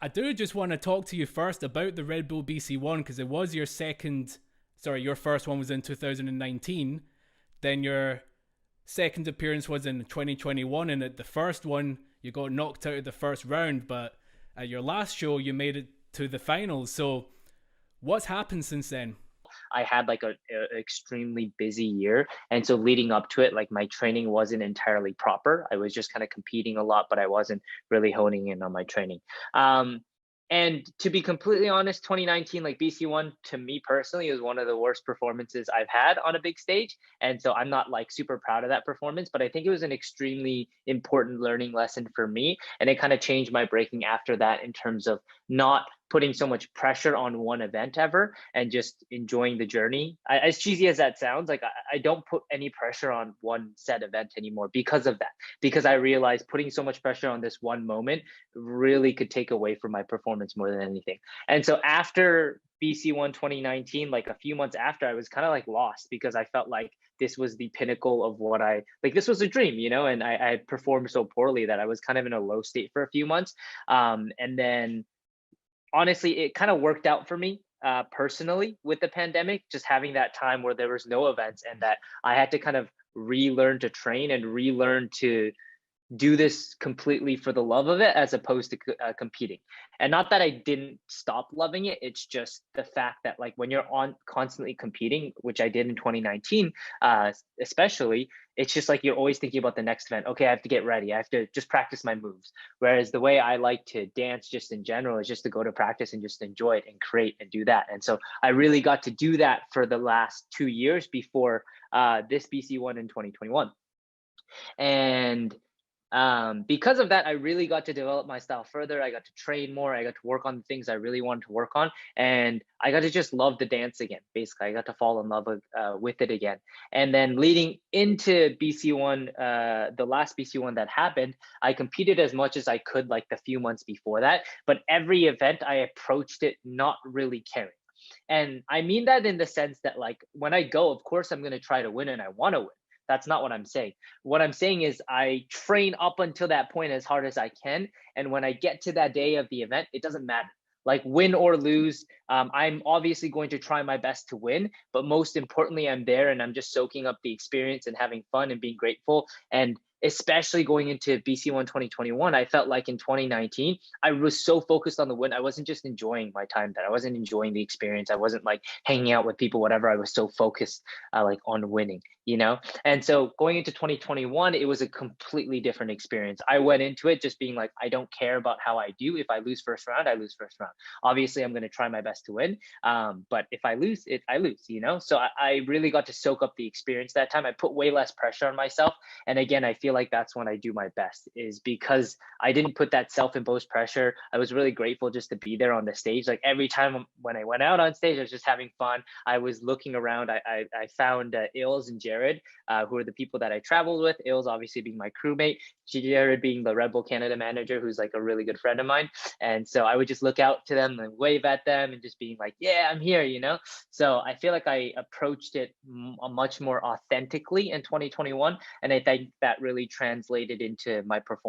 I do just want to talk to you first about the Red Bull BC1 because it was your first one was in 2019. Then your second appearance was in 2021, and at the first one you got knocked out of the first round, but at your last show you made it to the finals. So what's happened since then? I had like a extremely busy year. And so leading up to it, like my training wasn't entirely proper. I was just kind of competing a lot, but I wasn't really honing in on my training. Um, and to be completely honest, 2019, like BC1 to me personally is one of the worst performances I've had on a big stage. And so I'm not like super proud of that performance, but I think it was an extremely important learning lesson for me. And it kind of changed my breaking after that in terms of not putting so much pressure on one event ever and just enjoying the journey. As cheesy as that sounds, like I don't put any pressure on one set event anymore because of that. Because I realized putting so much pressure on this one moment really could take away from my performance more than anything. And so after BC1 2019, like a few months after, I was kind of like lost because I felt like this was the pinnacle of what I like. This was a dream, and I performed so poorly that I was kind of in a low state for a few months. And then honestly, it kind of worked out for me personally with the pandemic, just having that time where there was no events and that I had to kind of relearn to train and relearn to do this completely for the love of it as opposed to competing. And not that I didn't stop loving it, it's just the fact that like when you're on constantly competing, which I did in 2019 especially, it's just like you're always thinking about the next event. Okay, I have to get ready, I have to just practice my moves. Whereas the way I like to dance just in general is just to go to practice and just enjoy it and create and do that. And so I really got to do that for the last 2 years before this BC1 in 2021. And because of that, I really got to develop my style further. I got to train more. I got to work on the things I really wanted to work on, and I got to just love the dance again. Basically, I got to fall in love with it again. And then leading into BC1, the last BC1 that happened, I competed as much as I could, like the few months before that. But every event, I approached it not really caring. And I mean that in the sense that, like, when I go, of course, I'm going to try to win and I want to win. That's not what I'm saying. What I'm saying is I train up until that point as hard as I can. And when I get to that day of the event, it doesn't matter. Like win or lose, I'm obviously going to try my best to win. But most importantly, I'm there and I'm just soaking up the experience and having fun and being grateful. And especially going into BC1 2021, I felt like in 2019, I was so focused on the win. I wasn't just enjoying my time there. I wasn't enjoying the experience. I wasn't like hanging out with people, whatever. I was so focused like on winning. And so going into 2021, it was a completely different experience. I went into it just being like, I don't care about how I do. If I lose first round, I lose first round. Obviously, I'm going to try my best to win. But if I lose it, I lose. So I really got to soak up the experience that time. I put way less pressure on myself. And again, I feel like that's when I do my best, is because I didn't put that self-imposed pressure. I was really grateful just to be there on the stage. Like every time when I went out on stage, I was just having fun. I was looking around. I found Ills and Jared, who are the people that I traveled with. Ills obviously being my crewmate, Jared being the Red Bull Canada manager, who's like a really good friend of mine. And so I would just look out to them and wave at them and just being like, yeah, I'm here. So I feel like I approached it much more authentically in 2021. And I think that really translated into my performance.